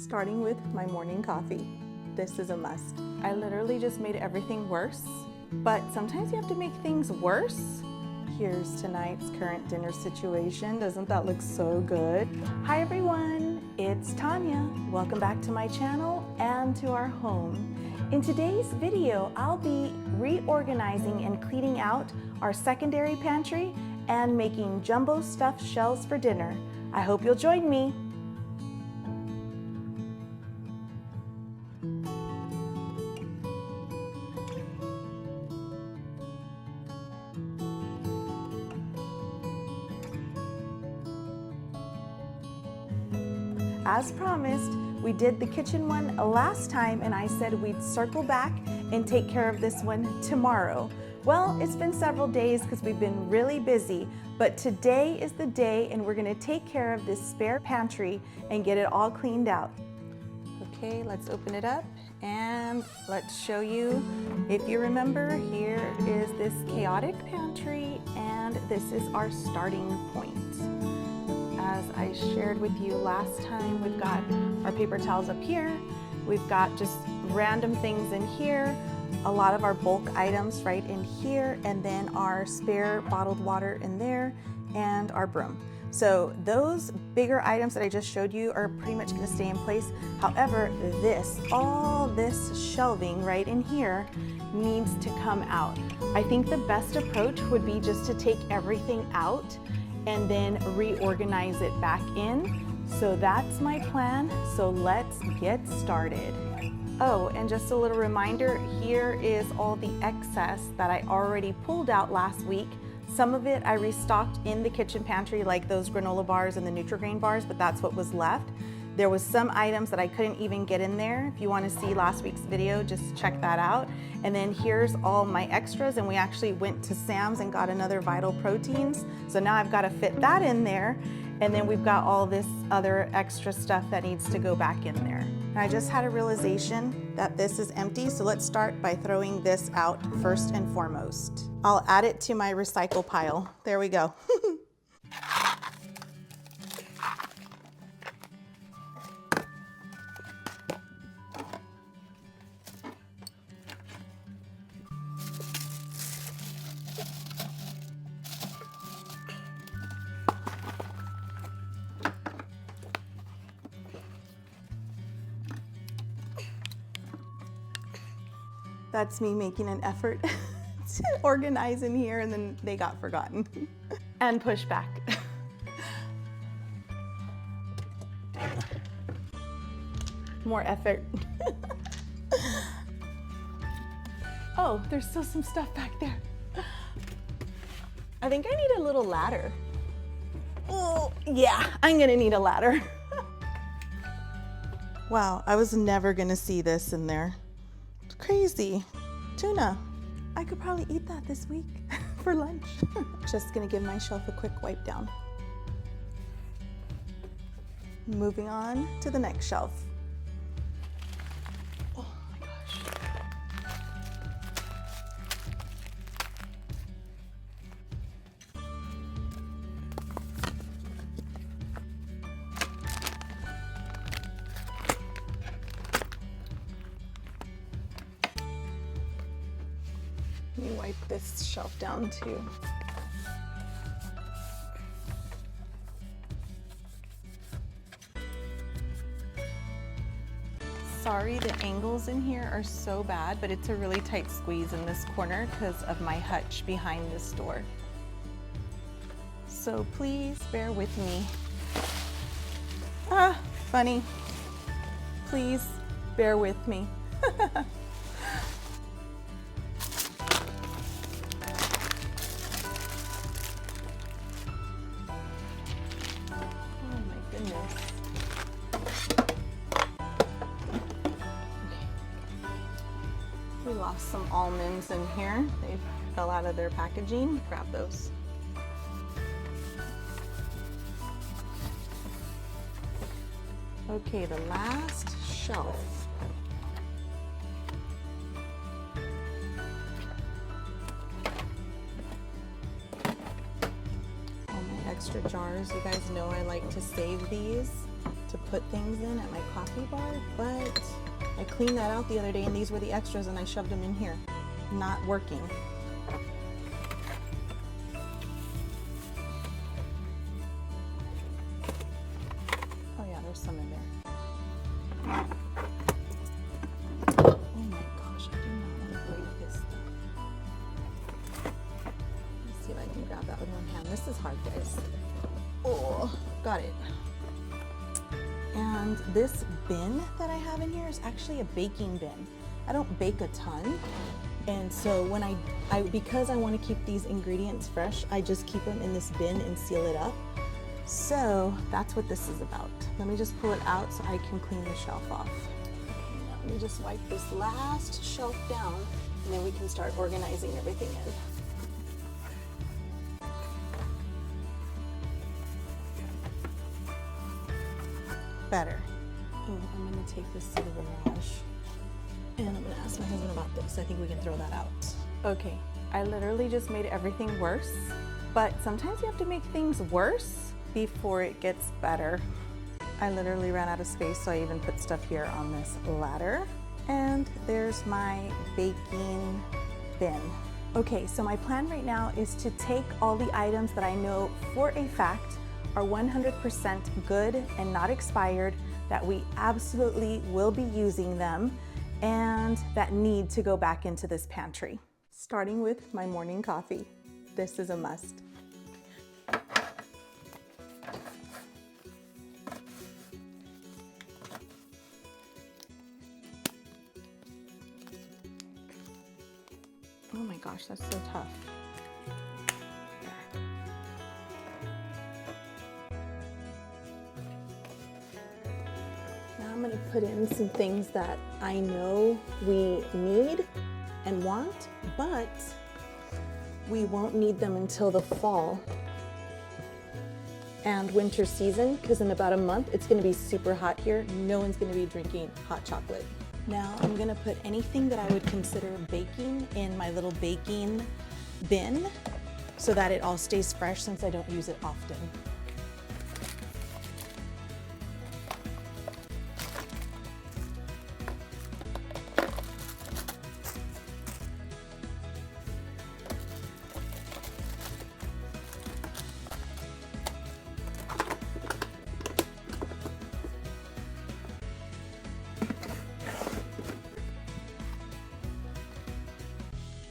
Starting with my morning coffee. This is a must. I literally just made everything worse, but sometimes you have to make things worse. Here's tonight's current dinner situation. Doesn't that look so good? Hi everyone, it's Tanya. Welcome back to my channel and to our home. In today's video, I'll be reorganizing and cleaning out our secondary pantry and making jumbo stuffed shells for dinner. I hope you'll join me. As promised, we did the kitchen one last time and I said we'd circle back and take care of this one tomorrow. Well, it's been several days because we've been really busy, but today is the day and we're gonna take care of this spare pantry and get it all cleaned out. Okay, let's open it up and let's show you. If you remember, here is this chaotic pantry and this is our starting point. As I shared with you last time, we've got our paper towels up here. We've got just random things in here, a lot of our bulk items right in here, and then our spare bottled water in there, and our broom. So those bigger items that I just showed you are pretty much gonna stay in place. However, all this shelving right in here needs to come out. I think the best approach would be just to take everything out and then reorganize it back in. So that's my plan, so let's get started. Oh, and just a little reminder, here is all the excess that I already pulled out last week. Some of it I restocked in the kitchen pantry, like those granola bars and the Nutri-Grain bars, but that's what was left. There was some items that I couldn't even get in there. If you want to see last week's video, just check that out. And then here's all my extras, and we actually went to Sam's and got another Vital Proteins. So now I've got to fit that in there. And then we've got all this other extra stuff that needs to go back in there. And I just had a realization that this is empty, so let's start by throwing this out first and foremost. I'll add it to my recycle pile. There we go. That's me making an effort to organize in here, and then they got forgotten and pushed back. More effort. Oh, there's still some stuff back there. I think I need a little ladder. Oh, yeah, I'm gonna need a ladder. Wow, I was never gonna see this in there. Crazy. Tuna. I could probably eat that this week for lunch. Just gonna give my shelf a quick wipe down. Moving on to the next shelf. Oh my gosh. Let me wipe this shelf down too. Sorry, the angles in here are so bad, but it's a really tight squeeze in this corner because of my hutch behind this door. So please bear with me. Ah, funny. Please bear with me. We lost some almonds in here. They fell out of their packaging. Grab those. Okay, the last shelf. All my extra jars. You guys know I like to save these to put things in at my coffee bar, but I cleaned that out the other day and these were the extras and I shoved them in here. Not working. Oh yeah, there's some in there. Oh my gosh, I do not want to break this stuff. Let's see if I can grab that with one hand. This is hard, guys. Oh, got it. And this bin that I have in here is actually a baking bin. I don't bake a ton. And so when because I want to keep these ingredients fresh, I just keep them in this bin and seal it up. So that's what this is about. Let me just pull it out so I can clean the shelf off. Okay, now let me just wipe this last shelf down and then we can start organizing everything in. Better. Oh, I'm gonna take this to the garage and I'm gonna ask my husband about this. I think we can throw that out. Okay, I literally just made everything worse, but sometimes you have to make things worse before it gets better. I literally ran out of space, so I even put stuff here on this ladder. And there's my baking bin. Okay, so my plan right now is to take all the items that I know for a fact are 100% good and not expired, that we absolutely will be using them, and that need to go back into this pantry. Starting with my morning coffee. This is a must. Oh my gosh, that's so tough. I'm going to put in some things that I know we need and want, but we won't need them until the fall and winter season, because in about a month it's going to be super hot here. No one's going to be drinking hot chocolate. Now I'm going to put anything that I would consider baking in my little baking bin so that it all stays fresh since I don't use it often.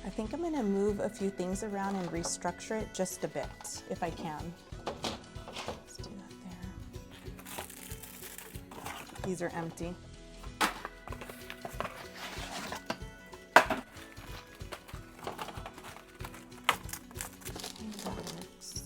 I think I'm gonna move a few things around and restructure it just a bit, if I can. Let's do that there. These are empty. That works.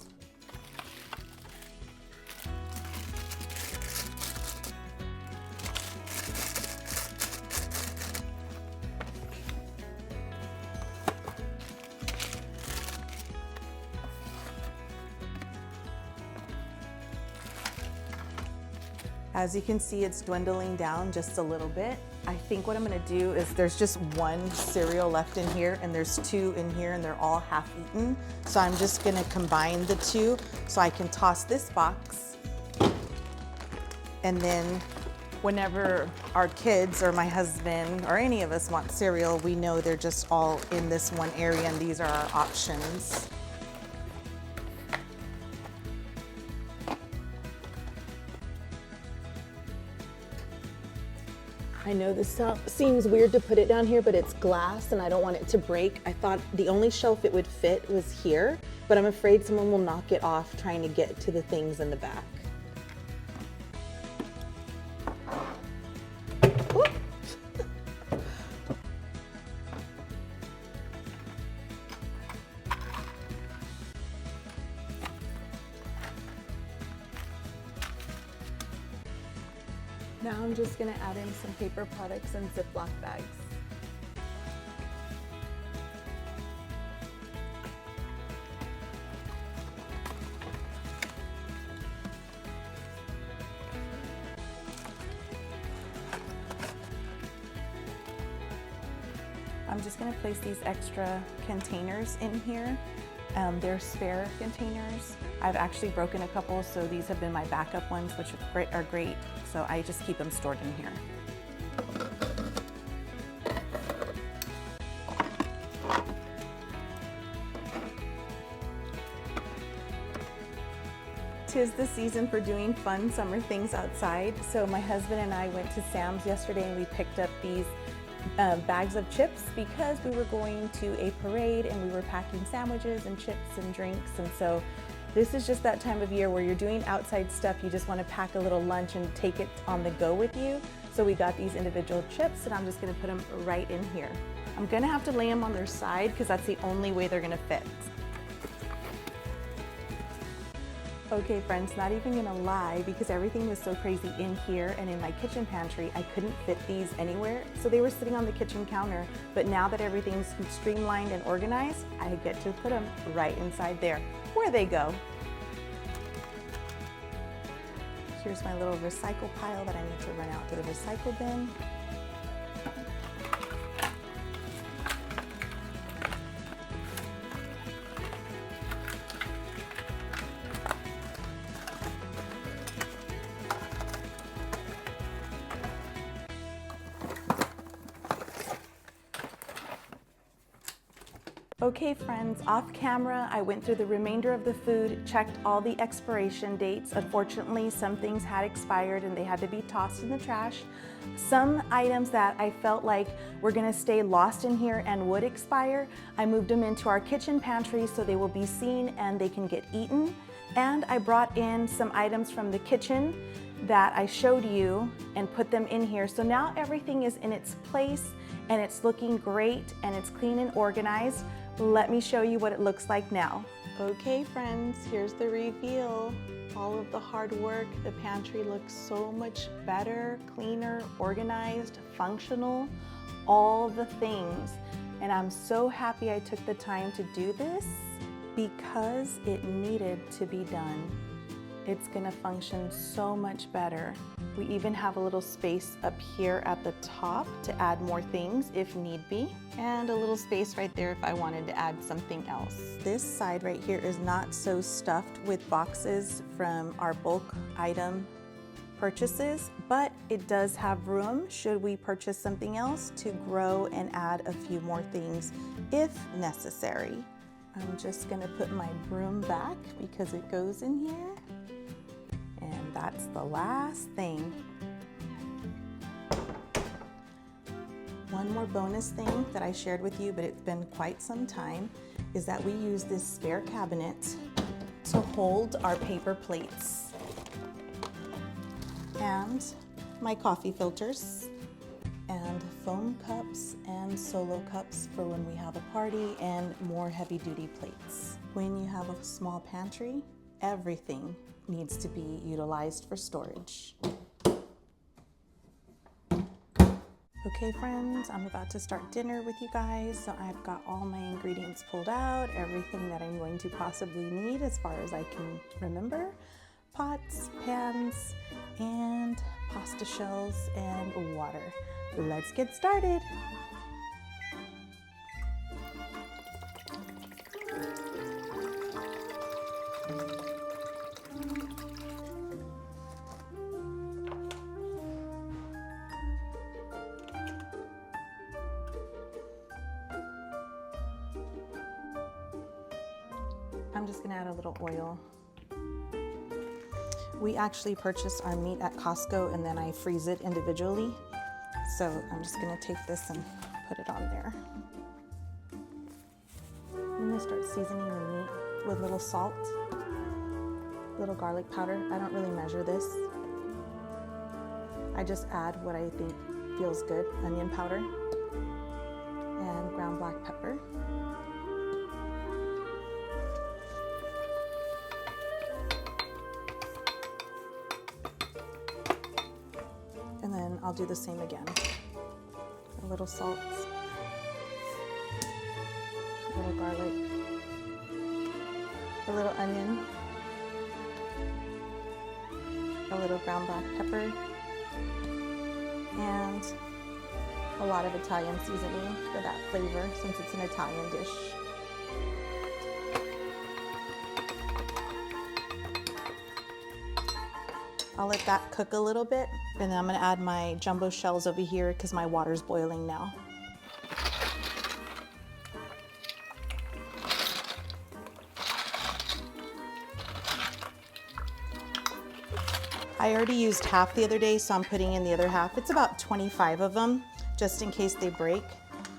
As you can see, it's dwindling down just a little bit. I think what I'm gonna do is there's just one cereal left in here and there's two in here and they're all half eaten. So I'm just gonna combine the two so I can toss this box. And then whenever our kids or my husband or any of us want cereal, we know they're just all in this one area and these are our options. I know this seems weird to put it down here, but it's glass and I don't want it to break. I thought the only shelf it would fit was here, but I'm afraid someone will knock it off trying to get to the things in the back. Now I'm just gonna add in some paper products and Ziploc bags. I'm just gonna place these extra containers in here. They're spare containers. I've actually broken a couple, so these have been my backup ones, which are great. So I just keep them stored in here. Tis the season for doing fun summer things outside. So my husband and I went to Sam's yesterday and we picked up these bags of chips because we were going to a parade and we were packing sandwiches and chips and drinks. And so this is just that time of year where you're doing outside stuff. You just want to pack a little lunch and take it on the go with you. So we got these individual chips and I'm just going to put them right in here. I'm going to have to lay them on their side because that's the only way they're going to fit. Okay friends, not even gonna lie, because everything was so crazy in here and in my kitchen pantry, I couldn't fit these anywhere. So they were sitting on the kitchen counter, but now that everything's streamlined and organized, I get to put them right inside there, where they go. Here's my little recycle pile that I need to run out to the recycle bin. Okay friends, off camera, I went through the remainder of the food, checked all the expiration dates. Unfortunately, some things had expired and they had to be tossed in the trash. Some items that I felt like were gonna stay lost in here and would expire, I moved them into our kitchen pantry so they will be seen and they can get eaten. And I brought in some items from the kitchen that I showed you and put them in here. So now everything is in its place and it's looking great and it's clean and organized. Let me show you what it looks like now. Okay friends, here's the reveal. All of the hard work, the pantry looks so much better, cleaner, organized, functional, all the things. And I'm so happy I took the time to do this because it needed to be done. It's gonna function so much better. We even have a little space up here at the top to add more things if need be, and a little space right there if I wanted to add something else. This side right here is not so stuffed with boxes from our bulk item purchases, but it does have room should we purchase something else to grow and add a few more things if necessary. I'm just gonna put my broom back because it goes in here. And that's the last thing. One more bonus thing that I shared with you, but it's been quite some time, is that we use this spare cabinet to hold our paper plates and my coffee filters and foam cups and solo cups for when we have a party and more heavy-duty plates. When you have a small pantry, everything needs to be utilized for storage. Okay friends, I'm about to start dinner with you guys, so I've got all my ingredients pulled out, everything that I'm going to possibly need as far as I can remember. Pots, pans, and pasta shells, and water. Let's get started. I'm just gonna add a little oil. We actually purchased our meat at Costco and then I freeze it individually. So I'm just gonna take this and put it on there. I'm gonna start seasoning the meat with a little salt, little garlic powder. I don't really measure this. I just add what I think feels good, onion powder and ground black pepper. And then I'll do the same again. A little salt, a little garlic, a little onion, a little ground black pepper, and a lot of Italian seasoning for that flavor since it's an Italian dish. I'll let that cook a little bit, and then I'm gonna add my jumbo shells over here because my water's boiling now. I already used half the other day, so I'm putting in the other half. It's about 25 of them, just in case they break.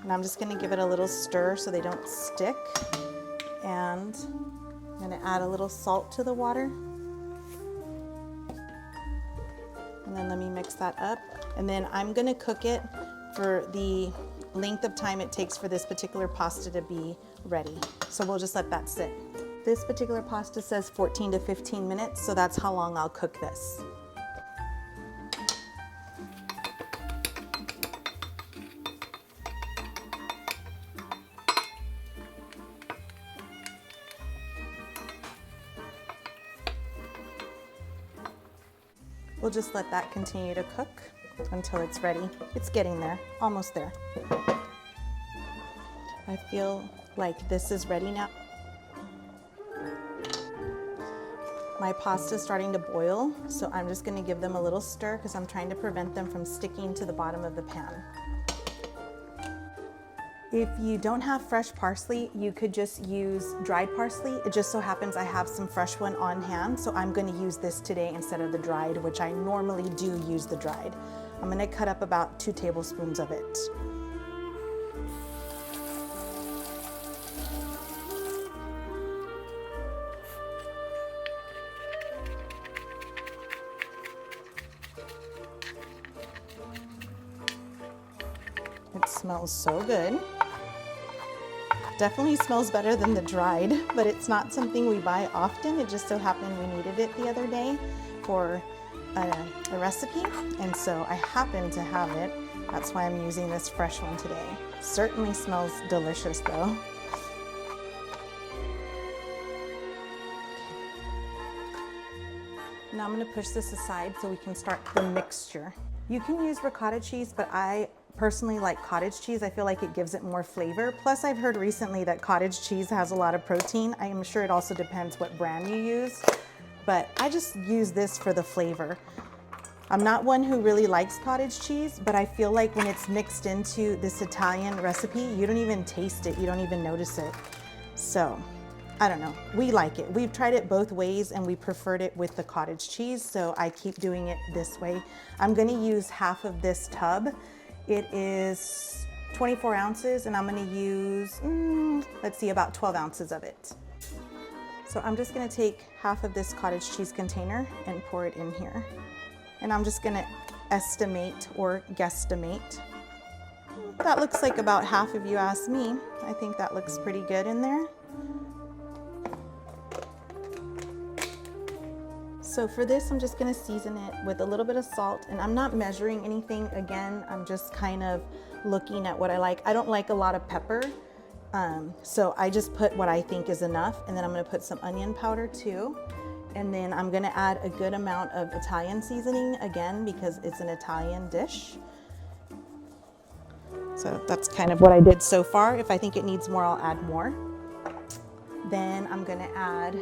And I'm just gonna give it a little stir so they don't stick. And I'm gonna add a little salt to the water. And then let me mix that up. And then I'm gonna cook it for the length of time it takes for this particular pasta to be ready. So we'll just let that sit. This particular pasta says 14 to 15 minutes, so that's how long I'll cook this. We'll just let that continue to cook until it's ready. It's getting there, almost there. I feel like this is ready now. My pasta's starting to boil, so I'm just gonna give them a little stir because I'm trying to prevent them from sticking to the bottom of the pan. If you don't have fresh parsley, you could just use dried parsley. It just so happens I have some fresh one on hand, so I'm gonna use this today instead of the dried, which I normally do use the dried. I'm gonna cut up about 2 tablespoons of it. It smells so good. Definitely smells better than the dried, but it's not something we buy often. It just so happened we needed it the other day for a recipe, and so I happen to have it. That's why I'm using this fresh one today. Certainly smells delicious though. Now I'm gonna push this aside so we can start the mixture. You can use ricotta cheese, but I personally like cottage cheese. I feel like it gives it more flavor. Plus, I've heard recently that cottage cheese has a lot of protein. I am sure it also depends what brand you use, but I just use this for the flavor. I'm not one who really likes cottage cheese, but I feel like when it's mixed into this Italian recipe, you don't even taste it. You don't even notice it. So, I don't know. We like it. We've tried it both ways and we preferred it with the cottage cheese, so I keep doing it this way. I'm gonna use half of this tub. It is 24 ounces and I'm gonna use, let's see, about 12 ounces of it. So I'm just gonna take half of this cottage cheese container and pour it in here. And I'm just gonna estimate or guesstimate. That looks like about half if you ask me. I think that looks pretty good in there. So for this, I'm just gonna season it with a little bit of salt, and I'm not measuring anything. Again, I'm just kind of looking at what I like. I don't like a lot of pepper, so I just put what I think is enough, and then I'm gonna put some onion powder too. And then I'm gonna add a good amount of Italian seasoning, again, because it's an Italian dish. So that's kind of what I did so far. If I think it needs more, I'll add more. Then I'm gonna add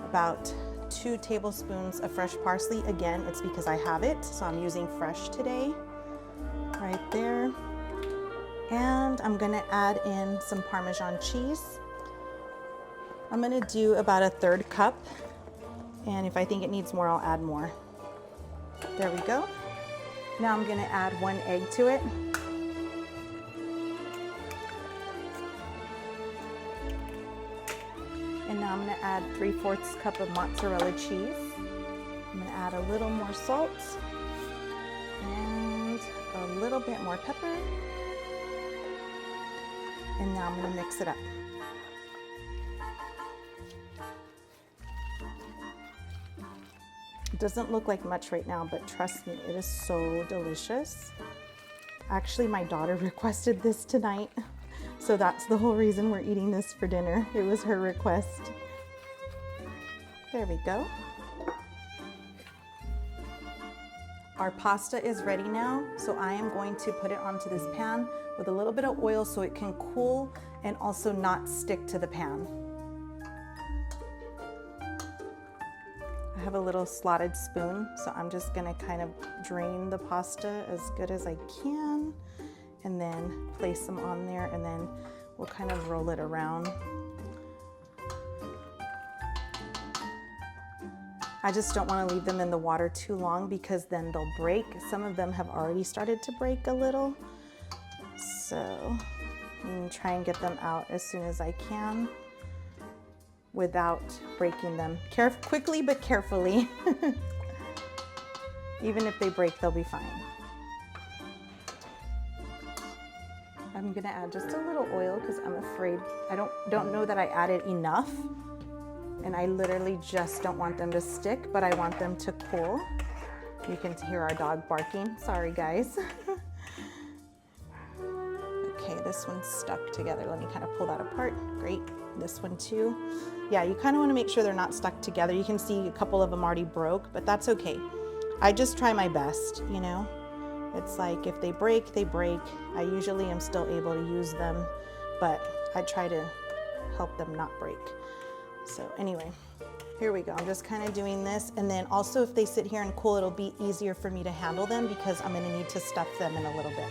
about 2 tablespoons of fresh parsley. Again, it's because I have it, so I'm using fresh today, right there. And I'm gonna add in some Parmesan cheese. I'm gonna do about 1/3 cup, and if I think it needs more, I'll add more. There we go. Now I'm gonna add 1 egg to it. And now I'm gonna add 3/4 cup of mozzarella cheese. I'm gonna add a little more salt and a little bit more pepper. And now I'm gonna mix it up. It doesn't look like much right now, but trust me, it is so delicious. Actually, my daughter requested this tonight. So that's the whole reason we're eating this for dinner. It was her request. There we go. Our pasta is ready now, so I am going to put it onto this pan with a little bit of oil so it can cool and also not stick to the pan. I I have a little slotted spoon, so I'm just gonna kind of drain the pasta as good as I can and then place them on there, and then we'll kind of roll it around. I just don't want to leave them in the water too long because then they'll break. Some of them have already started to break a little. So I'm going to try and get them out as soon as I can without breaking them. Quickly but carefully. Even if they break, they'll be fine. I'm going to add just a little oil because I'm afraid, I don't know that I added enough. And I literally just don't want them to stick, but I want them to cool. You can hear our dog barking. Sorry, guys. Okay, this one's stuck together. Let me kind of pull that apart. Great. This one too. Yeah, you kind of want to make sure they're not stuck together. You can see a couple of them already broke, but that's okay. I just try my best, you know. It's like if they break, they break. I usually am still able to use them, but I try to help them not break. So anyway, here we go. I'm just kind of doing this, and then also if they sit here and cool, it'll be easier for me to handle them because I'm going to need to stuff them in a little bit.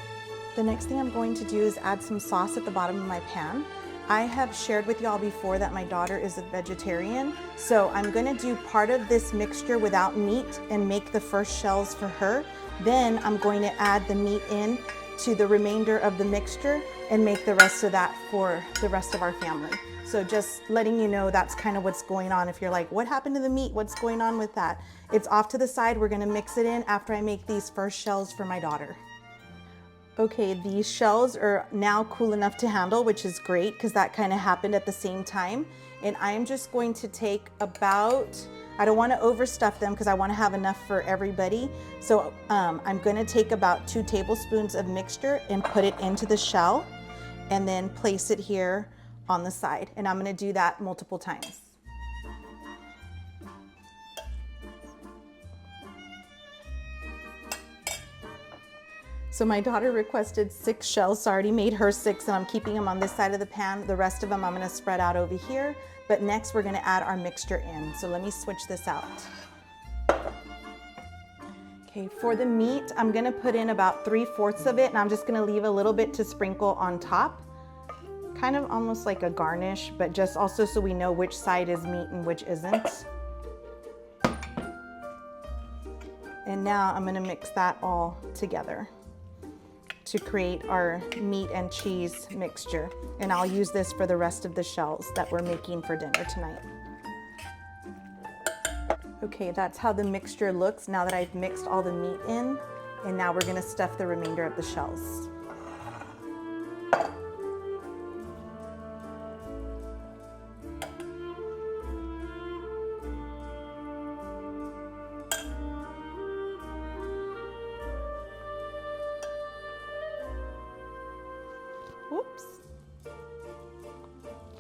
The next thing I'm going to do is add some sauce at the bottom of my pan. I have shared with y'all before that my daughter is a vegetarian, so I'm going to do part of this mixture without meat and make the first shells for her. Then I'm going to add the meat in to the remainder of the mixture and make the rest of that for the rest of our family. So just letting you know that's kind of what's going on. If you're like, what happened to the meat? What's going on with that? It's off to the side. We're gonna mix it in after I make these first shells for my daughter. Okay, these shells are now cool enough to handle, which is great because that kind of happened at the same time. And I am just going to take about, I don't want to overstuff them because I want to have enough for everybody. So I'm going to take about 2 tablespoons of mixture and put it into the shell and then place it here on the side. And I'm going to do that multiple times. So my daughter requested 6 shells, so I already made her 6 and I'm keeping them on this side of the pan. The rest of them I'm going to spread out over here. But next we're going to add our mixture in. So let me switch this out. Okay, for the meat, I'm going to put in about 3/4 of it, and I'm just going to leave a little bit to sprinkle on top. Kind of almost like a garnish, but just also so we know which side is meat and which isn't. And now I'm going to mix that all together to create our meat and cheese mixture. And I'll use this for the rest of the shells that we're making for dinner tonight. Okay, that's how the mixture looks now that I've mixed all the meat in. And now we're gonna stuff the remainder of the shells. Whoops.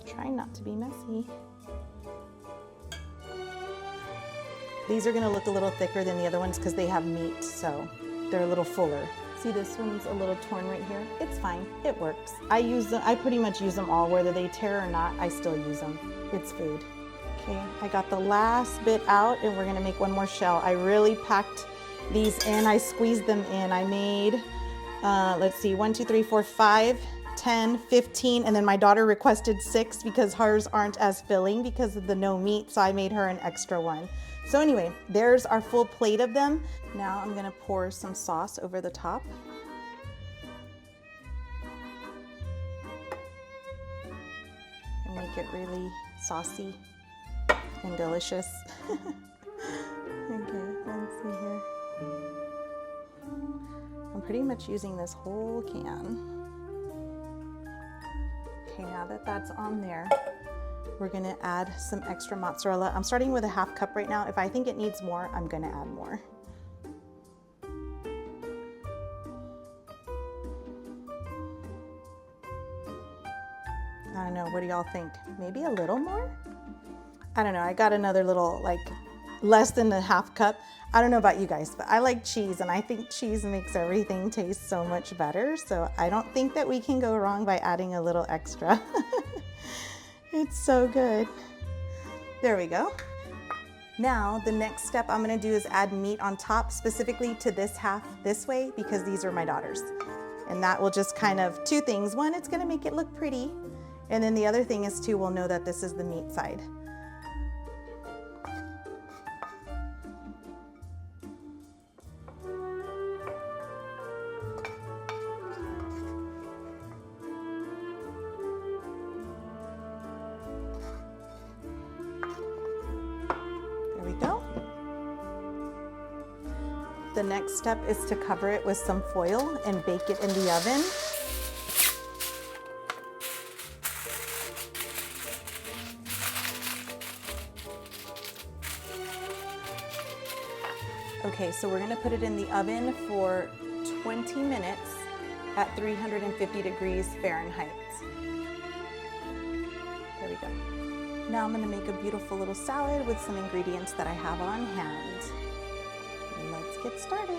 Trying not to be messy. These are gonna look a little thicker than the other ones because they have meat, so they're a little fuller. See, this one's a little torn right here. It's fine, it works. I pretty much use them all, whether they tear or not, I still use them. It's food. Okay, I got the last bit out and we're gonna make one more shell. I really packed these in, I squeezed them in. I made, let's see, 1, 2, 3, 4, 5, 10, 15, and then my daughter requested 6 because hers aren't as filling because of the no meat, so I made her an extra one. So anyway, there's our full plate of them. Now I'm gonna pour some sauce over the top. And make it really saucy and delicious. Okay, let's see here. I'm pretty much using this whole can. Okay, now that that's on there, we're gonna add some extra mozzarella. I'm starting with a 1/2 cup right now. If I think it needs more, I'm gonna add more. I don't know, what do y'all think? Maybe a little more? I don't know, I got another little, like, less than a 1/2 cup. I don't know about you guys, but I like cheese, and I think cheese makes everything taste so much better. So I don't think that we can go wrong by adding a little extra. It's so good. There we go. Now, the next step I'm gonna do is add meat on top, specifically to this half this way, because these are my daughters. And that will just kind of, two things. One, it's gonna make it look pretty. And then the other thing is too, we'll know that this is the meat side. There we go. The next step is to cover it with some foil and bake it in the oven. Okay, so we're gonna put it in the oven for 20 minutes at 350 degrees Fahrenheit. There we go. Now I'm gonna make a beautiful little salad with some ingredients that I have on hand. Let's get started.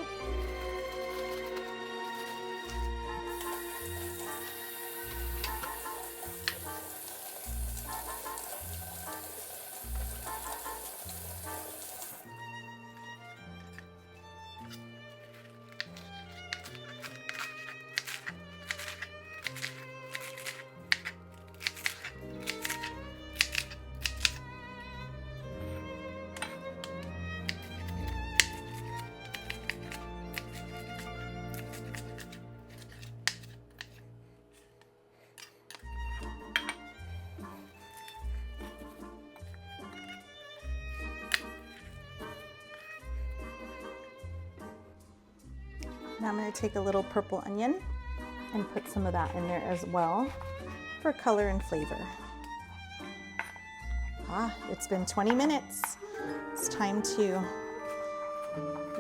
Now I'm going to take a little purple onion and put some of that in there as well for color and flavor. It's been 20 minutes. It's time to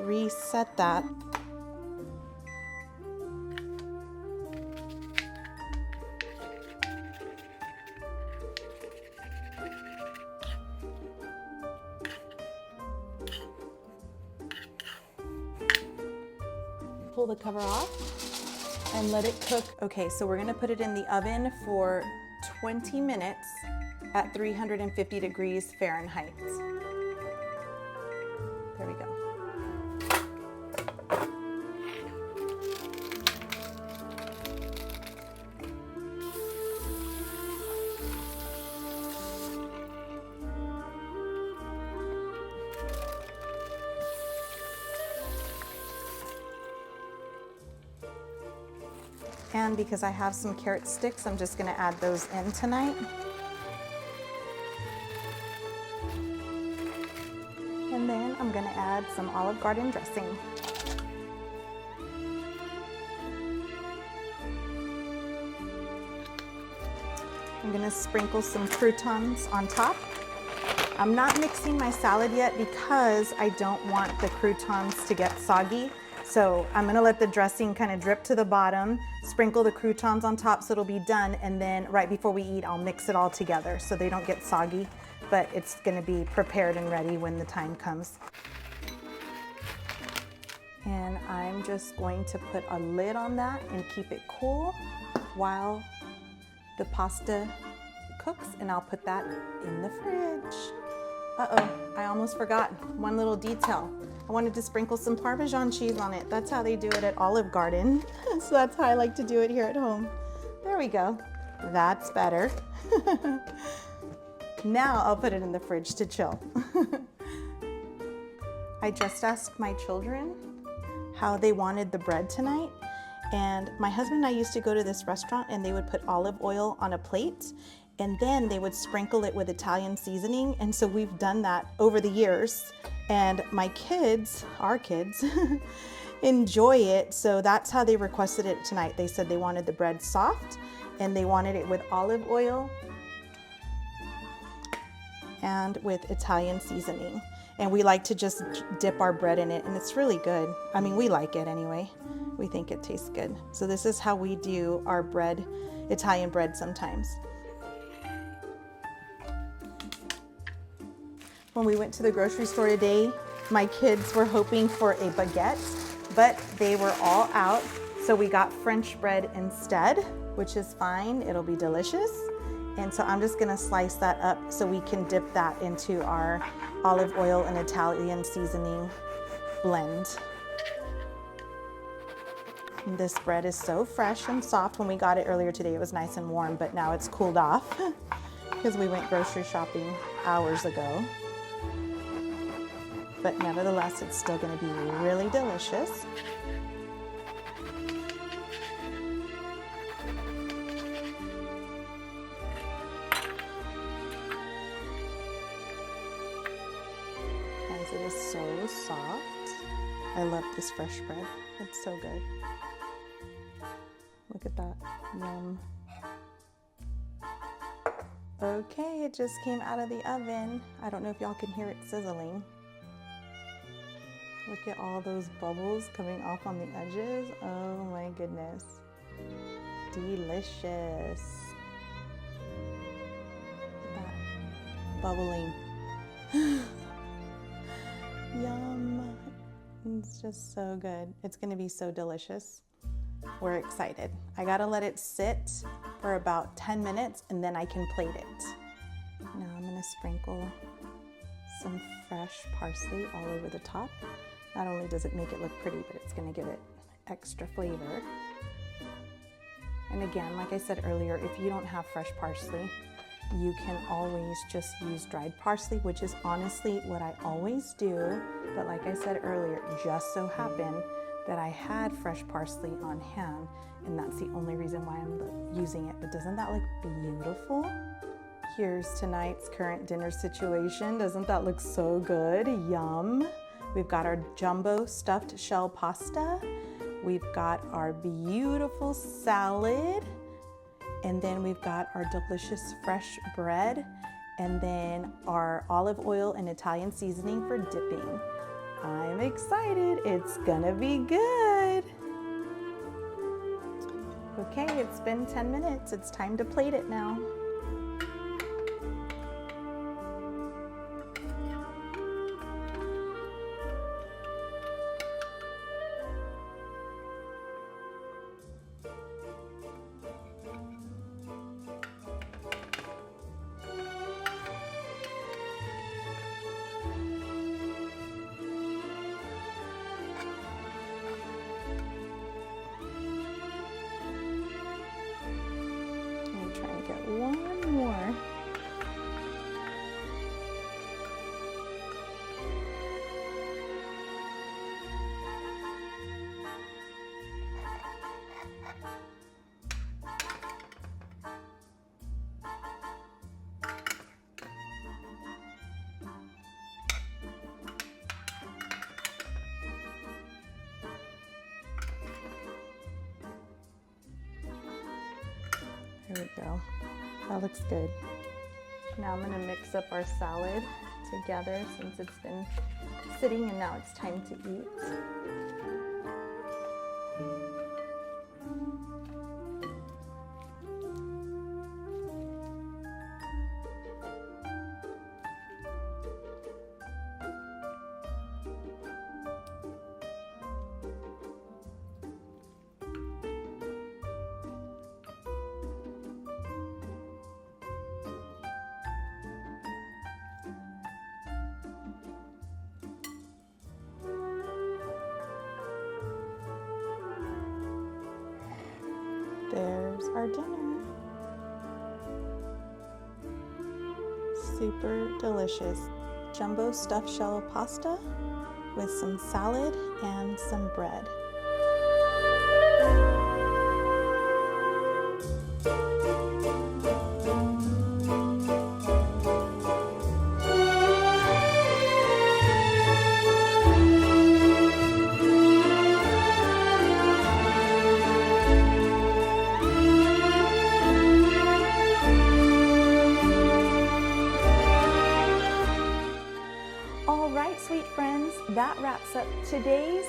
reset that. Pull the cover off and let it cook. Okay, so we're gonna put it in the oven for 20 minutes at 350 degrees Fahrenheit. There we go. And because I have some carrot sticks, I'm just gonna add those in tonight. And then I'm gonna add some Olive Garden dressing. I'm gonna sprinkle some croutons on top. I'm not mixing my salad yet because I don't want the croutons to get soggy. So I'm gonna let the dressing kind of drip to the bottom, sprinkle the croutons on top so it'll be done, and then right before we eat, I'll mix it all together so they don't get soggy, but it's gonna be prepared and ready when the time comes. And I'm just going to put a lid on that and keep it cool while the pasta cooks, and I'll put that in the fridge. Uh-oh, I almost forgot one little detail. I wanted to sprinkle some Parmesan cheese on it. That's how they do it at Olive Garden. So that's how I like to do it here at home. There we go. That's better. Now I'll put it in the fridge to chill. I just asked my children how they wanted the bread tonight. And my husband and I used to go to this restaurant and they would put olive oil on a plate and then they would sprinkle it with Italian seasoning. And so we've done that over the years. And my kids, our kids, enjoy it. So that's how they requested it tonight. They said they wanted the bread soft and they wanted it with olive oil and with Italian seasoning. And we like to just dip our bread in it, and it's really good. I mean, we like it anyway. We think it tastes good. So this is how we do our bread, Italian bread sometimes. When we went to the grocery store today, my kids were hoping for a baguette, but they were all out. So we got French bread instead, which is fine. It'll be delicious. And so I'm just gonna slice that up so we can dip that into our olive oil and Italian seasoning blend. And this bread is so fresh and soft. When we got it earlier today, it was nice and warm, but now it's cooled off because we went grocery shopping hours ago. But nevertheless, it's still gonna be really delicious. Guys, it is so soft. I love this fresh bread. It's so good. Look at that, yum. Okay, it just came out of the oven. I don't know if y'all can hear it sizzling. Look at all those bubbles coming off on the edges. Oh my goodness. Delicious. Look at that, bubbling. Yum. It's just so good. It's gonna be so delicious. We're excited. I gotta let it sit for about 10 minutes and then I can plate it. Now I'm gonna sprinkle some fresh parsley all over the top. Not only does it make it look pretty, but it's gonna give it extra flavor. And again, like I said earlier, if you don't have fresh parsley, you can always just use dried parsley, which is honestly what I always do. But like I said earlier, it just so happened that I had fresh parsley on hand, and that's the only reason why I'm using it. But doesn't that look beautiful? Here's tonight's current dinner situation. Doesn't that look so good? Yum. We've got our jumbo stuffed shell pasta. We've got our beautiful salad. And then we've got our delicious fresh bread. And then our olive oil and Italian seasoning for dipping. I'm excited. It's gonna be good. Okay, it's been 10 minutes. It's time to plate it now. Get one more. There we go. That looks good. Now I'm gonna mix up our salad together since it's been sitting and now it's time to eat. There's our dinner. Super delicious. Jumbo stuffed shell pasta with some salad and some bread. Sweet friends, that wraps up today's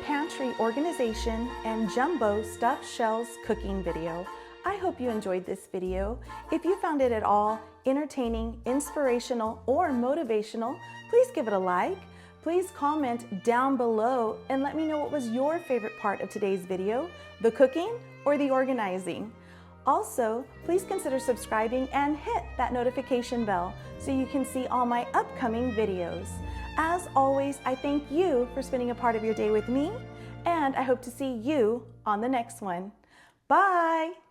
pantry organization and jumbo stuffed shells cooking video. I hope you enjoyed this video. If you found it at all entertaining, inspirational, or motivational, please give it a like. Please comment down below and let me know what was your favorite part of today's video, the cooking or the organizing. Also, please consider subscribing and hit that notification bell so you can see all my upcoming videos. As always, I thank you for spending a part of your day with me, and I hope to see you on the next one. Bye!